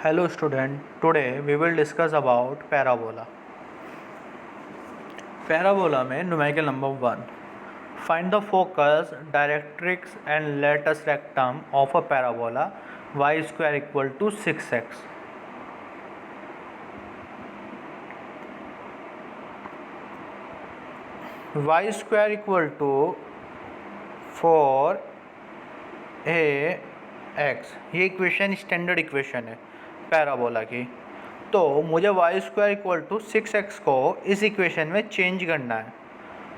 Hello student, today we will discuss about parabola. Parabola में numerical number 1. Find the focus, directrix and latus rectum of a parabola y square equal to 6x. Y square equal to 4 ax, ये equation standard equation है parabola की। तो मुझे Y square equal to 6x को इस equation में change करना है।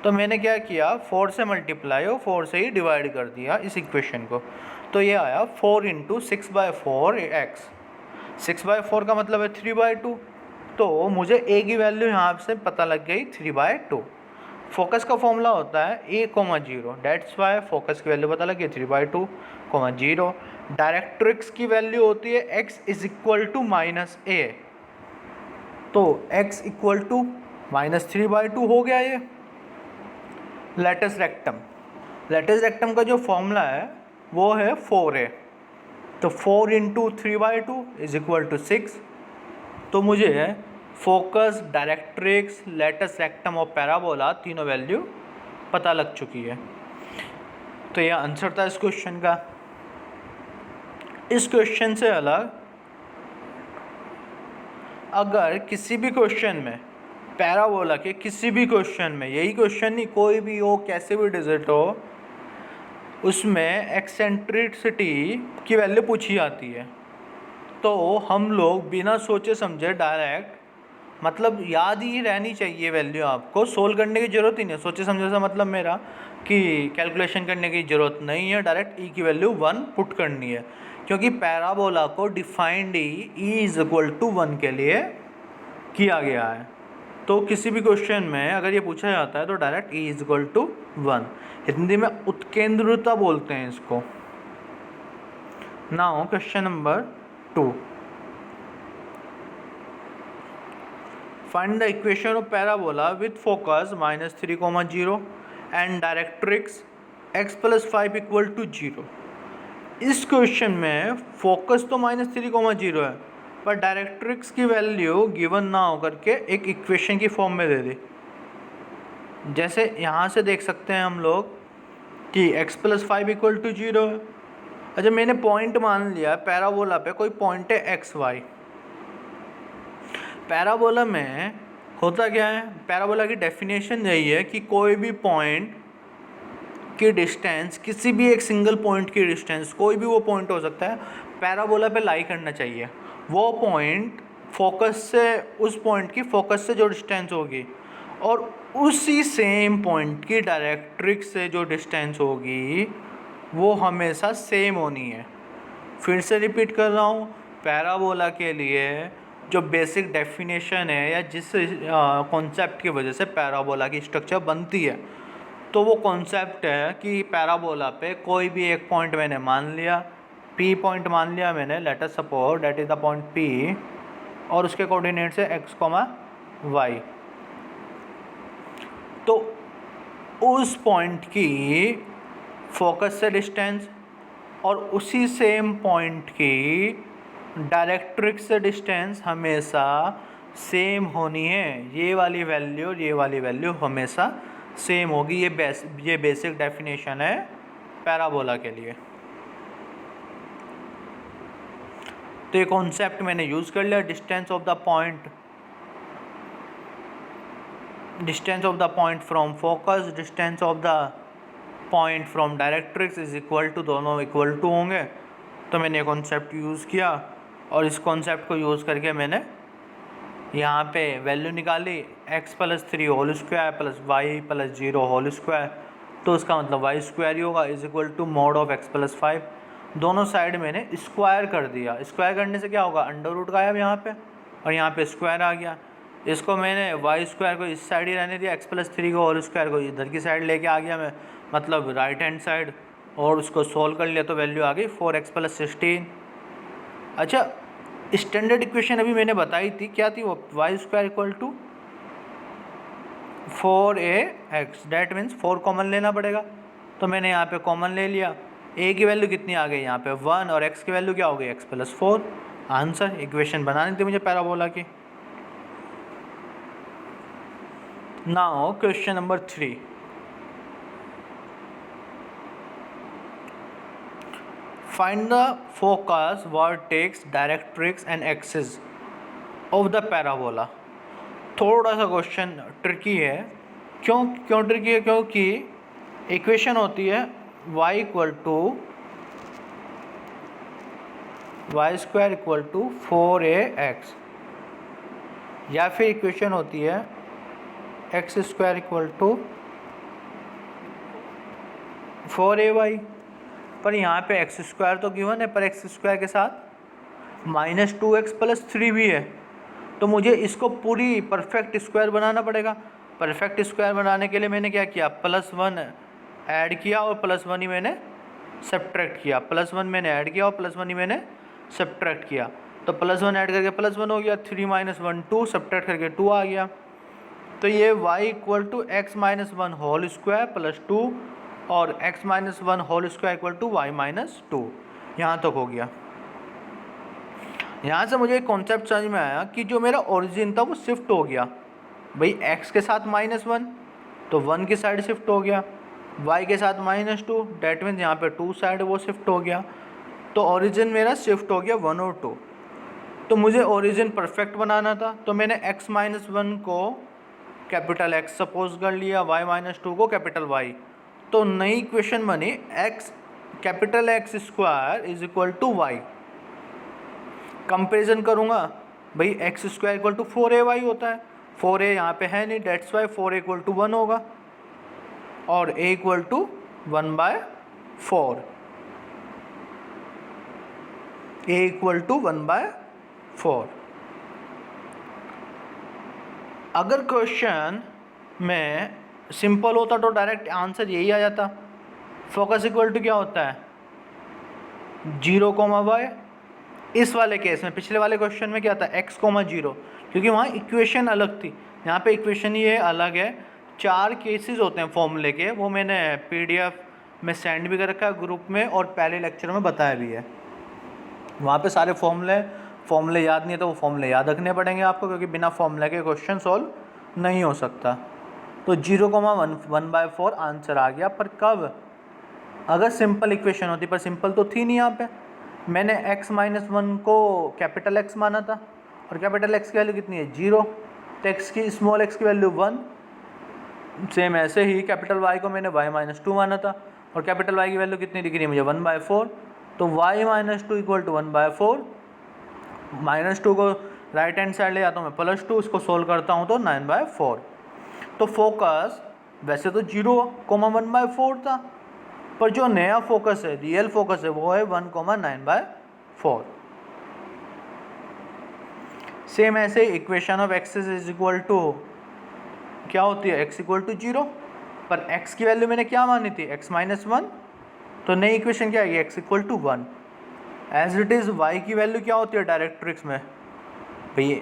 तो मैंने क्या किया, 4 से मल्टीप्लाई और 4 से ही डिवाइड कर दिया इस इक्वेशन को। तो ये आया 4 इंटू 6/4 एक्स। 6/4 का मतलब है 3/2। तो मुझे ए की वैल्यू यहाँ से पता लग गई 3/2। फोकस का फॉर्मूला होता है a,0, डेट्स वाई फोकस की वैल्यू पता लगी 3/2, 0। डायरेक्ट्रिक्स की वैल्यू होती है x is equal to -a। तो x इक्वल टू -3/2 हो गया ये। लेटस रेक्टम का जो फॉर्मूला है वो है 4a। तो 4 इंटू 3/2 इज इक्वल टू 6। तो मुझे फोकस, डायरेक्ट्रिक्स, लेटस रेक्टम और पैराबोला तीनों वैल्यू पता लग चुकी है। तो यह आंसर था इस क्वेश्चन का। इस क्वेश्चन से अलग अगर किसी भी क्वेश्चन में, पैराबोला के किसी भी क्वेश्चन में, यही क्वेश्चन नहीं कोई भी हो, कैसे भी डिजिट हो, उसमें एक्सेंट्रिसिटी की वैल्यू पूछी जाती है, तो हम लोग बिना सोचे समझे डायरेक्ट, मतलब याद ही रहनी चाहिए वैल्यू, आपको सोल्व करने की ज़रूरत ही नहीं। सोचे समझे से मतलब मेरा कि कैलकुलेशन करने की ज़रूरत नहीं है, डायरेक्ट ई की वैल्यू 1 पुट करनी है, क्योंकि पैराबोला को defined e is equal to 1 के लिए किया गया है। तो किसी भी क्वेश्चन में अगर ये पूछा जाता है तो direct e is equal to 1। Hindi में उत्केंद्रता बोलते हैं इसको। Now question number 2। Find the equation of parabola with focus -3, 0 and directrix x plus 5 equal to 0। इस क्वेश्चन में फोकस तो -3, 0 है, पर डायरेक्ट्रिक्स की वैल्यू गिवन ना होकर के एक इक्वेशन की फॉर्म में दे दी। जैसे यहाँ से देख सकते हैं हम लोग कि x plus 5 equal to 0 है। अच्छा, मैंने पॉइंट मान लिया पैराबोला पे, कोई पॉइंट है एक्स वाई। पैराबोला में होता क्या है, पैराबोला की डेफिनेशन यही है कि कोई भी पॉइंट की डिस्टेंस, किसी भी एक सिंगल पॉइंट की डिस्टेंस, कोई भी वो पॉइंट हो सकता है, पैराबोला पे लाई करना चाहिए। वो पॉइंट फोकस से, उस पॉइंट की फोकस से जो डिस्टेंस होगी और उसी सेम पॉइंट की डायरेक्ट्रिक्स से जो डिस्टेंस होगी वो हमेशा सेम होनी है। फिर से रिपीट कर रहा हूँ, पैराबोला के लिए जो बेसिक डेफिनेशन है या जिस कॉन्सेप्ट की वजह से पैराबोला की स्ट्रक्चर बनती है, तो वो कॉन्सेप्ट है कि पैराबोला पे कोई भी एक पॉइंट मैंने मान लिया, P पॉइंट मान लिया मैंने, let us suppose that is the point P, और उसके कोऑर्डिनेट्स है x, y। तो उस पॉइंट की फोकस से डिस्टेंस और उसी सेम पॉइंट की डायरेक्ट्रिक्स से डिस्टेंस हमेशा सेम होनी है। ये वाली वैल्यू और ये वाली वैल्यू हमेशा सेम होगी। ये बेसिक डेफिनेशन है पैराबोला के लिए। तो ये कॉन्सेप्ट मैंने यूज़ कर लिया। Distance of the point from focus, distance of the point from directrix is equal to, दोनों इक्वल टू होंगे। तो मैंने ये कॉन्सेप्ट यूज़ किया और इस कॉन्सेप्ट को यूज़ करके मैंने यहाँ पे वैल्यू निकाली, x + 3 whole square plus y + 0 whole square. तो उसका मतलब y स्क्वायर ही होगा, is equal to mod of x + 5। दोनों साइड मैंने स्क्वायर कर दिया। स्क्वायर करने से क्या होगा, अंडर रूट गायब यहाँ पे, और यहाँ पे स्क्वायर आ गया। इसको मैंने y स्क्वायर को इस साइड ही रहने दिया, x + 3 को होल स्क्वायर को इधर की साइड लेके आ गया मैं, मतलब राइट हैंड साइड, और उसको सोल्व कर लिया तो वैल्यू आ गई 4x + 16। अच्छा, स्टैंडर्ड इक्वेशन अभी मैंने बताई थी, क्या थी वो, y square equal to 4ax, that means 4 common लेना पड़ेगा। तो मैंने यहाँ पे कॉमन ले लिया। a की वैल्यू कितनी आ गई यहाँ पे 1, और x की वैल्यू क्या हो गई x + 4। आंसर। इक्वेशन बनानी थी मुझे पैराबोला की। Now question number 3, find the focus, vertex, directrix and axis of the parabola. थोड़ा सा क्वेश्चन ट्रिकी है। क्यों ट्रिकी है? क्योंकि इक्वेशन होती है y equal to y square equal to 4ax, या फिर इक्वेशन होती है x square equal to 4ay। पर यहाँ पे एक्स स्क्वायर तो गिवन है, पर एक्स स्क्वायर के साथ -2x+3 भी है, तो मुझे इसको पूरी परफेक्ट स्क्वायर बनाना पड़ेगा। परफेक्ट स्क्वायर बनाने के लिए मैंने क्या किया, +1 ऐड किया और +1 ही मैंने सब्ट्रैक्ट किया। +1 मैंने ऐड किया और +1 ही मैंने सब्ट्रैक्ट किया। तो +1 ऐड करके +1 हो गया, 3 - 1 2, सब्ट्रैक्ट करके 2 आ गया। तो ये y equal to x - 1 whole square plus 2 और x - 1 whole square equal to y - 2, यहाँ तक हो गया। यहाँ से मुझे एक कॉन्सेप्ट समझ में आया कि जो मेरा ओरिजिन था वो शिफ्ट हो गया। भाई x के साथ -1 तो 1 की साइड शिफ्ट हो गया, y के साथ -2 डैट मीन्स यहाँ पे 2 साइड वो शिफ्ट हो गया। तो ओरिजिन मेरा शिफ्ट हो गया 1 और 2। तो मुझे ओरिजिन परफेक्ट बनाना था, तो मैंने x - 1 को कैपिटल X सपोज कर लिया, y - 2 को कैपिटल Y। तो नई इक्वेशन बनी x capital X square is equal to y. Comparison करूँगा, भाई x square equal to 4ay होता है, 4a यहाँ पे है नहीं, that's why 4a equal to 1 होगा और a equal to 1/4, a equal to 1/4। अगर क्वेश्चन में सिंपल होता तो डायरेक्ट आंसर यही आ जाता। फोकस इक्वल टू क्या होता है, 0, इस वाले केस में। पिछले वाले क्वेश्चन में क्या था, x, 0, क्योंकि वहाँ इक्वेशन अलग थी, यहाँ पे इक्वेशन ये अलग है। 4 केसेस होते हैं फॉर्मूले के, वो मैंने PDF में सेंड भी कर रखा है ग्रुप में और पहले लेक्चर में बताया भी है। वहाँ पे सारे फॉर्मूले याद नहीं है तो वो फॉर्मूले याद रखने पड़ेंगे आपको, क्योंकि बिना फॉर्मूले के क्वेश्चन सॉल्व नहीं हो सकता। तो 0, 1/4 आंसर आ गया। पर कब, अगर सिंपल इक्वेशन होती, पर सिंपल तो थी नहीं। यहाँ पे मैंने x - 1 को कैपिटल X माना था और कैपिटल X की वैल्यू कितनी है, 0, तो x की स्मॉल x की वैल्यू 1। सेम ऐसे ही कैपिटल Y को मैंने y - 2 माना था और कैपिटल Y की वैल्यू कितनी दिख रही है मुझे, 1/4। तो y - 2 इक्वल टू 1/4। -2 को राइट हैंड साइड ले जाता हूँ मैं, +2, इसको सोल्व करता हूँ तो 9/4। तो फोकस वैसे तो 0, 1/4 था, पर जो नया फोकस है, रियल फोकस है, वो है 1, 9/4। सेम ऐसे equation of axis is equal to क्या होती है, x इक्वल टू 0, पर x की वैल्यू मैंने क्या मानी थी, x - 1, तो नई इक्वेशन क्या आएगी, x equal to 1। As it is y की वैल्यू क्या होती है डायरेक्ट्रिक्स में, भाई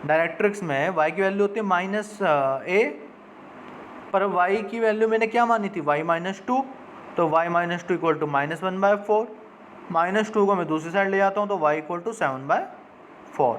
डायरेक्ट्रिक्स में y की वैल्यू होती है -a, पर y की वैल्यू मैंने क्या मानी थी, y - 2, तो y - 2 इक्वल टू -1/4। -2 को मैं दूसरी साइड ले जाता हूँ तो y इक्वल टू 7/4।